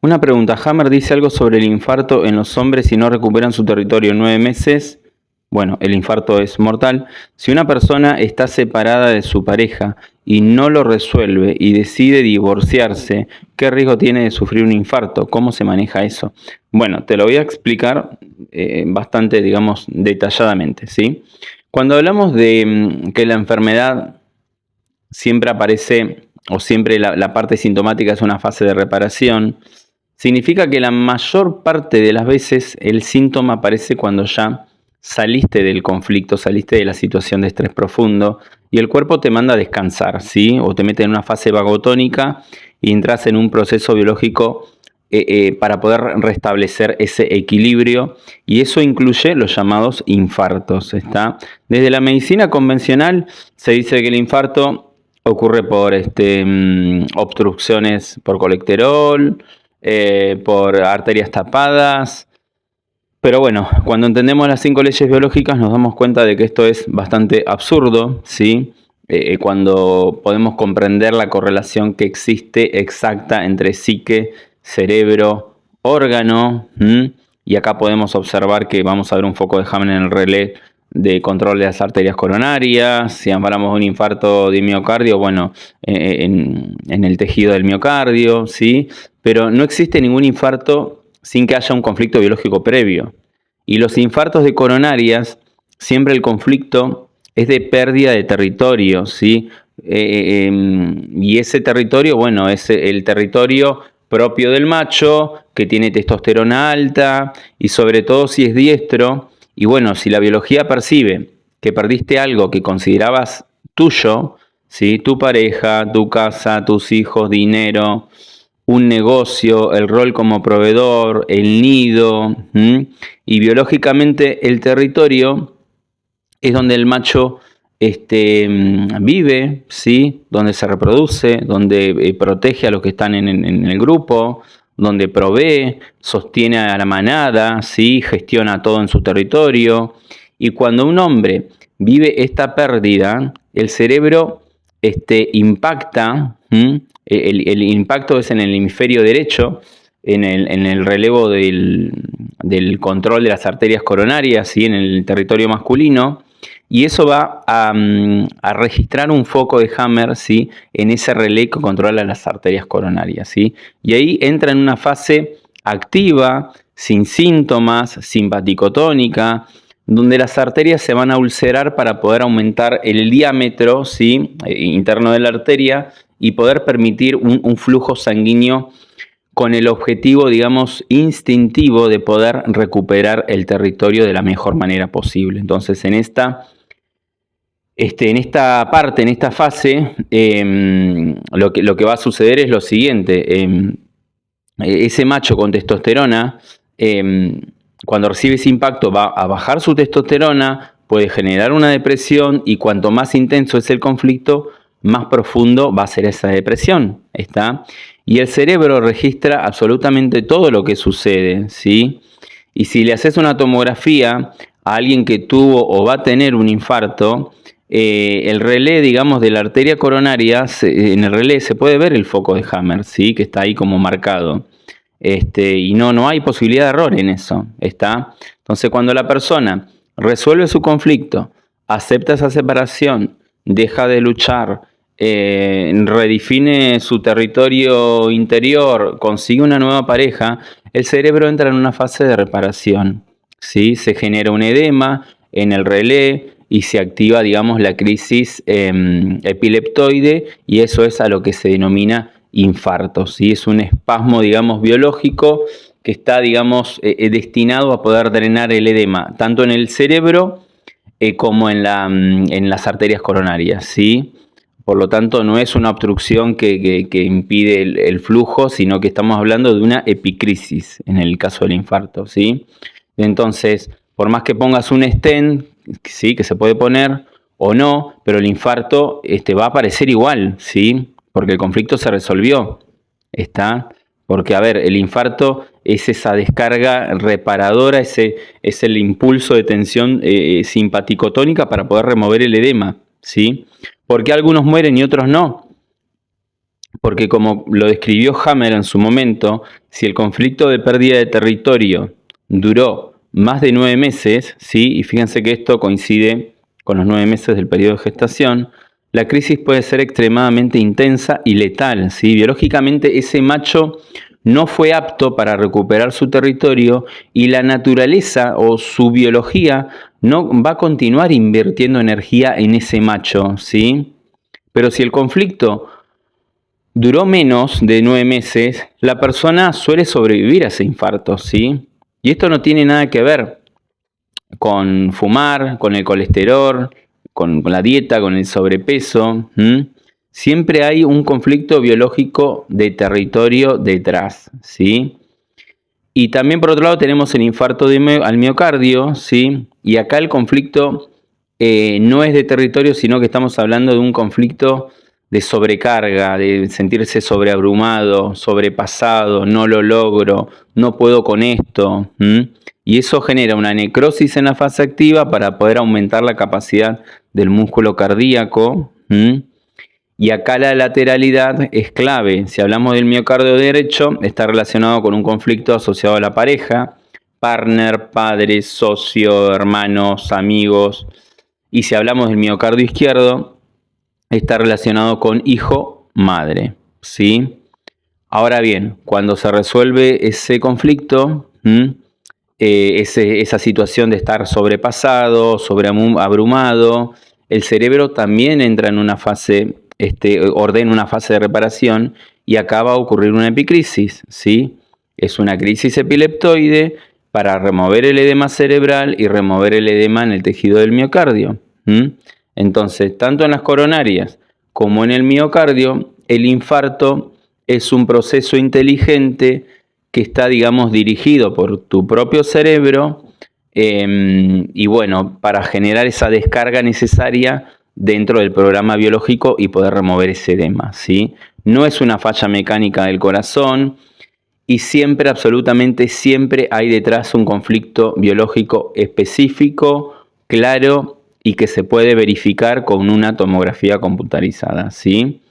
Una pregunta, Hammer dice algo sobre el infarto en los hombres si no recuperan su territorio en 9 meses. Bueno, el infarto es mortal. Si una persona está separada de su pareja y no lo resuelve y decide divorciarse, ¿qué riesgo tiene de sufrir un infarto? ¿Cómo se maneja eso? Bueno, te lo voy a explicar bastante, digamos, detalladamente, ¿sí? Cuando hablamos de que la enfermedad siempre aparece o siempre la parte sintomática es una fase de reparación, significa que la mayor parte de las veces el síntoma aparece cuando ya saliste del conflicto, saliste de la situación de estrés profundo y el cuerpo te manda a descansar, ¿sí? O te mete en una fase vagotónica y entras en un proceso biológico para poder restablecer ese equilibrio, y eso incluye los llamados infartos, ¿está? Desde la medicina convencional se dice que el infarto ocurre por obstrucciones por colesterol, por arterias tapadas. Pero bueno, cuando entendemos las 5 leyes biológicas nos damos cuenta de que esto es bastante absurdo, ¿sí? Cuando podemos comprender la correlación que existe exacta entre psique, cerebro, órgano, y acá podemos observar que vamos a ver un foco de Hammer en el relé de control de las arterias coronarias. Si hablamos de un infarto de miocardio, bueno, en el tejido del miocardio, ¿sí? Pero no existe ningún infarto sin que haya un conflicto biológico previo. Y los infartos de coronarias, siempre el conflicto es de pérdida de territorio, ¿sí? Y ese territorio, bueno, es el territorio propio del macho, que tiene testosterona alta, y sobre todo si es diestro. Y bueno, si la biología percibe que perdiste algo que considerabas tuyo, ¿sí? Tu pareja, tu casa, tus hijos, dinero, un negocio, el rol como proveedor, el nido, y biológicamente el territorio es donde el macho vive, ¿sí? Donde se reproduce, donde protege a los que están en el grupo, donde provee, sostiene a la manada, ¿sí? Gestiona todo en su territorio. Y cuando un hombre vive esta pérdida, el cerebro impacta. El impacto es en el hemisferio derecho, en el relevo del control de las arterias coronarias, ¿sí? En el territorio masculino, y eso va a registrar un foco de Hammer, ¿sí? En ese relé que controla las arterias coronarias, ¿sí? Y ahí entra en una fase activa, sin síntomas, simpaticotónica, donde las arterias se van a ulcerar para poder aumentar el diámetro, ¿sí? Interno de la arteria, y poder permitir un flujo sanguíneo con el objetivo, digamos, instintivo de poder recuperar el territorio de la mejor manera posible. Entonces, en esta parte, en esta fase, lo que va a suceder es lo siguiente. Ese macho con testosterona, cuando recibe ese impacto, va a bajar su testosterona, puede generar una depresión, y cuanto más intenso es el conflicto, más profundo va a ser esa depresión, ¿está? Y el cerebro registra absolutamente todo lo que sucede, ¿sí? Y si le haces una tomografía a alguien que tuvo o va a tener un infarto, el relé, digamos, de la arteria coronaria, en el relé se puede ver el foco de Hammer, ¿sí? Que está ahí como marcado. Y no hay posibilidad de error en eso, ¿está? Entonces, cuando la persona resuelve su conflicto, acepta esa separación, deja de luchar, redefine su territorio interior, consigue una nueva pareja, el cerebro entra en una fase de reparación, ¿sí? Se genera un edema en el relé y se activa, digamos, la crisis epileptoide, y eso es a lo que se denomina infarto, ¿sí? Es un espasmo, digamos, biológico que está, digamos, destinado a poder drenar el edema, tanto en el cerebro como en las arterias coronarias, ¿sí? Por lo tanto, no es una obstrucción que impide el flujo, sino que estamos hablando de una epicrisis en el caso del infarto, ¿sí? Entonces, por más que pongas un stent, ¿sí? Que se puede poner o no, pero el infarto va a aparecer igual, ¿sí? Porque el conflicto se resolvió, ¿está? Porque, a ver, el infarto es esa descarga reparadora, es el impulso de tensión simpaticotónica para poder remover el edema, ¿sí? ¿Por qué algunos mueren y otros no? porque como lo describió Hammer en su momento, si el conflicto de pérdida de territorio duró más de 9 meses, ¿sí? Y fíjense que esto coincide con los 9 meses del periodo de gestación, la crisis puede ser extremadamente intensa y letal, ¿sí? Biológicamente ese macho no fue apto para recuperar su territorio y la naturaleza o su biología no va a continuar invirtiendo energía en ese macho, ¿sí? Pero si el conflicto duró menos de 9 meses, la persona suele sobrevivir a ese infarto, ¿sí? Y esto no tiene nada que ver con fumar, con el colesterol, con la dieta, con el sobrepeso. Siempre hay un conflicto biológico de territorio detrás, ¿sí? Y también por otro lado tenemos el infarto al miocardio, ¿sí? Y acá el conflicto no es de territorio, sino que estamos hablando de un conflicto de sobrecarga, de sentirse sobreabrumado, sobrepasado, no lo logro, no puedo con esto. Y eso genera una necrosis en la fase activa para poder aumentar la capacidad del músculo cardíaco. Y acá la lateralidad es clave. Si hablamos del miocardio derecho, está relacionado con un conflicto asociado a la pareja, partner, padre, socio, hermanos, amigos. Y si hablamos del miocardio izquierdo, está relacionado con hijo, madre. ¿Sí? Ahora bien, cuando se resuelve ese conflicto, esa situación de estar sobrepasado, sobreabrumado, el cerebro también entra en una fase, ordena una fase de reparación y acá va a ocurrir una epicrisis, ¿sí? Es una crisis epileptoide para remover el edema cerebral y remover el edema en el tejido del miocardio. Entonces, tanto en las coronarias como en el miocardio, el infarto es un proceso inteligente que está, digamos, dirigido por tu propio cerebro y bueno, para generar esa descarga necesaria dentro del programa biológico y poder remover ese edema, ¿sí? No es una falla mecánica del corazón y siempre, absolutamente siempre hay detrás un conflicto biológico específico, claro y que se puede verificar con una tomografía computarizada, ¿sí?